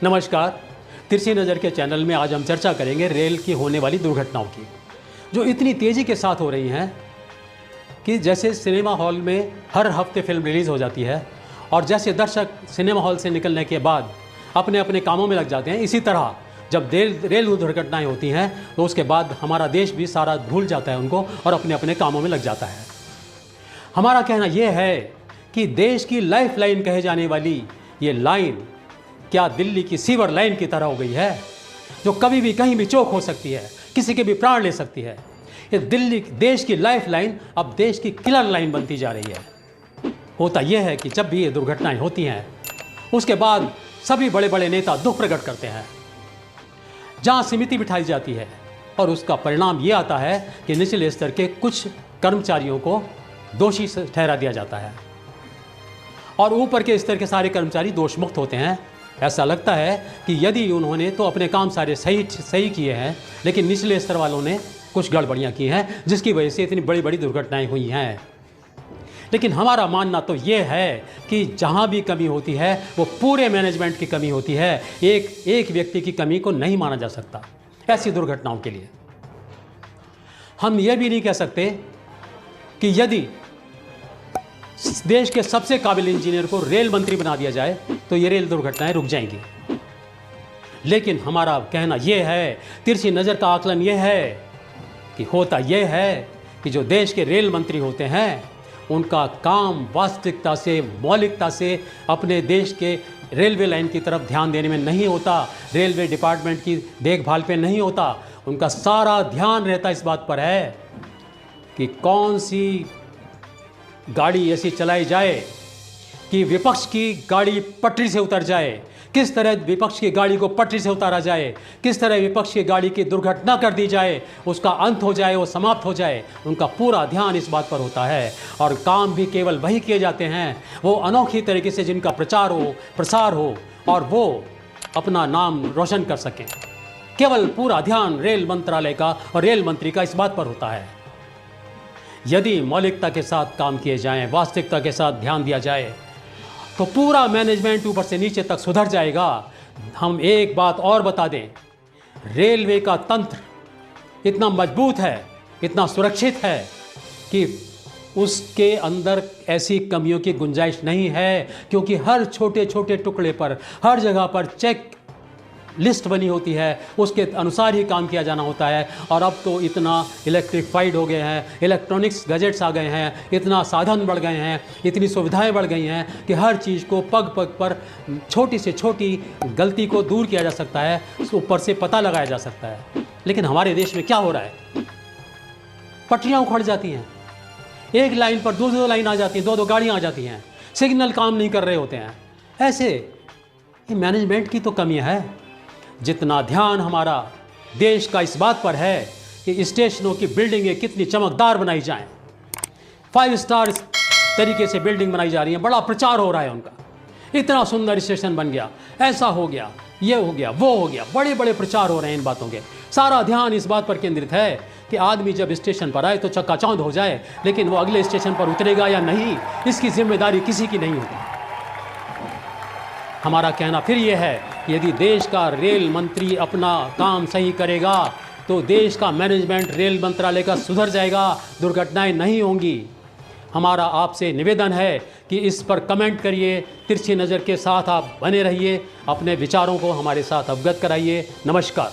नमस्कार। तिरछी नज़र के चैनल में आज हम चर्चा करेंगे रेल की होने वाली दुर्घटनाओं की, जो इतनी तेज़ी के साथ हो रही हैं कि जैसे सिनेमा हॉल में हर हफ्ते फिल्म रिलीज़ हो जाती है और जैसे दर्शक सिनेमा हॉल से निकलने के बाद अपने अपने कामों में लग जाते हैं, इसी तरह जब रेल दुर्घटनाएँ होती हैं तो उसके बाद हमारा देश भी सारा भूल जाता है उनको और अपने अपने कामों में लग जाता है। हमारा कहना यह है कि देश की लाइफ लाइन कहे जाने वाली ये लाइन क्या दिल्ली की सीवर लाइन की तरह हो गई है, जो कभी भी कहीं भी चौक हो सकती है, किसी के भी प्राण ले सकती है। ये दिल्ली देश की लाइफ लाइन अब देश की किलर लाइन बनती जा रही है। होता यह है कि जब भी ये दुर्घटनाएं होती हैं उसके बाद सभी बड़े बड़े नेता दुख प्रकट करते हैं, जहां समिति बिठाई जाती है और उसका परिणाम ये आता है कि निचले स्तर के कुछ कर्मचारियों को दोषी ठहरा दिया जाता है और ऊपर के स्तर के सारे कर्मचारी दोष मुक्त होते हैं। ऐसा लगता है कि यदि उन्होंने तो अपने काम सारे सही किए हैं, लेकिन निचले स्तर वालों ने कुछ गड़बड़ियां की हैं, जिसकी वजह से इतनी बड़ी बड़ी दुर्घटनाएं हुई हैं। लेकिन हमारा मानना तो ये है कि जहां भी कमी होती है वो पूरे मैनेजमेंट की कमी होती है, एक व्यक्ति की कमी को नहीं माना जा सकता ऐसी दुर्घटनाओं के लिए। हम ये भी नहीं कह सकते कि यदि देश के सबसे काबिल इंजीनियर को रेल मंत्री बना दिया जाए तो ये रेल दुर्घटनाएं रुक जाएंगी। लेकिन हमारा कहना यह है, तिरछी नज़र का आकलन यह है कि होता यह है कि जो देश के रेल मंत्री होते हैं उनका काम वास्तविकता से, मौलिकता से अपने देश के रेलवे लाइन की तरफ ध्यान देने में नहीं होता, रेलवे डिपार्टमेंट की देखभाल पे नहीं होता। उनका सारा ध्यान रहता इस बात पर है कि कौन सी गाड़ी ऐसी चलाई जाए कि विपक्ष की गाड़ी पटरी से उतर जाए, किस तरह विपक्ष की गाड़ी को पटरी से उतारा जाए, किस तरह विपक्ष की गाड़ी की दुर्घटना कर दी जाए, उसका अंत हो जाए, वो समाप्त हो जाए। उनका पूरा ध्यान इस बात पर होता है और काम भी केवल वही किए जाते हैं वो अनोखी तरीके से जिनका प्रचार हो, प्रसार हो और वो अपना नाम रोशन कर सकें। केवल पूरा ध्यान रेल मंत्रालय का और रेल मंत्री का इस बात पर होता है। यदि मौलिकता के साथ काम किए जाएं, वास्तविकता के साथ ध्यान दिया जाए तो पूरा मैनेजमेंट ऊपर से नीचे तक सुधर जाएगा। हम एक बात और बता दें, रेलवे का तंत्र इतना मजबूत है, इतना सुरक्षित है कि उसके अंदर ऐसी कमियों की गुंजाइश नहीं है, क्योंकि हर छोटे छोटे टुकड़े पर, हर जगह पर चेक लिस्ट बनी होती है, उसके अनुसार ही काम किया जाना होता है। और अब तो इतना इलेक्ट्रिफाइड हो गए हैं, इलेक्ट्रॉनिक्स गैजेट्स आ गए हैं, इतना साधन बढ़ गए हैं, इतनी सुविधाएं बढ़ गई हैं कि हर चीज़ को पग पग पर छोटी से छोटी गलती को दूर किया जा सकता है, ऊपर से पता लगाया जा सकता है। लेकिन हमारे देश में क्या हो रहा है, पटरियाँ उखड़ जाती हैं, एक लाइन पर दो दो लाइन आ जाती हैं, दो दो गाड़ियाँ आ जाती हैं, सिग्नल काम नहीं कर रहे होते हैं। ऐसे ये मैनेजमेंट की तो कमी है। जितना ध्यान हमारा देश का इस बात पर है कि स्टेशनों की बिल्डिंगें कितनी चमकदार बनाई जाएं, 5 स्टार तरीके से बिल्डिंग बनाई जा रही है, बड़ा प्रचार हो रहा है उनका, इतना सुंदर स्टेशन बन गया, ऐसा हो गया, ये हो गया, वो हो गया, बड़े बड़े प्रचार हो रहे हैं इन बातों के। सारा ध्यान इस बात पर केंद्रित है कि आदमी जब स्टेशन पर आए तो चक्काचौंध हो जाए, लेकिन वो अगले स्टेशन पर उतरेगा या नहीं, इसकी जिम्मेदारी किसी की नहीं होती। हमारा कहना फिर यह है कि यदि देश का रेल मंत्री अपना काम सही करेगा तो देश का मैनेजमेंट रेल मंत्रालय का सुधर जाएगा, दुर्घटनाएं नहीं होंगी। हमारा आपसे निवेदन है कि इस पर कमेंट करिए, तिरछी नज़र के साथ आप बने रहिए, अपने विचारों को हमारे साथ अवगत कराइए। नमस्कार।